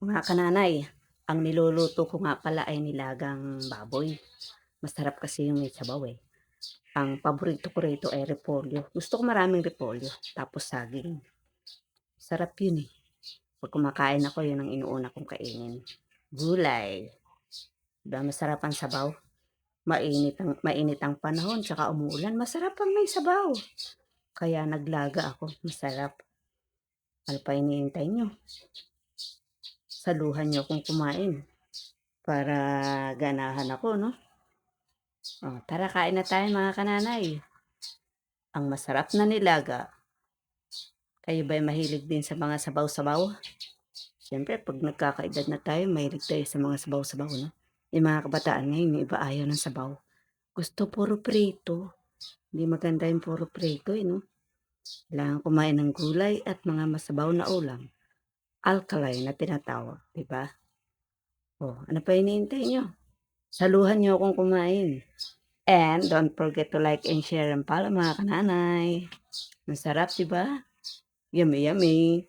Mga kananay, ang niluluto ko nga pala ay nilagang baboy. Masarap kasi yung may sabaw eh. Ang paborito ko rito ay repolyo. Gusto ko maraming repolyo, tapos saging. Sarap yun eh. Pag kumakain ako, yun ang inuuna kong kainin. Gulay. Diba masarap ang sabaw? Mainit ang panahon, tsaka umuulan. Masarap ang may sabaw. Kaya naglaga ako. Masarap. Ano pa iniintay nyo? Saluhan nyo akong kumain para ganahan ako, no? Oh, tara, kain na tayo mga kananay. Ang masarap na nilaga. Kayo ba'y mahilig din sa mga sabaw-sabaw? Siyempre, pag nagkakaedad na tayo, mahilig tayo sa mga sabaw-sabaw, no? Yung mga kabataan ngayon, yung iba ayaw ng sabaw. Gusto puro prito. Hindi maganda yung puro prito, no? Kailangan kumain ng gulay at mga masabaw na ulam. Alkaline na tinatawag, di ba? Oh, ano pa iniintay nyo? Saluhan nyo akong kumain. And don't forget to like and share and follow mga kananay. Masarap, di ba? Yummy, yummy.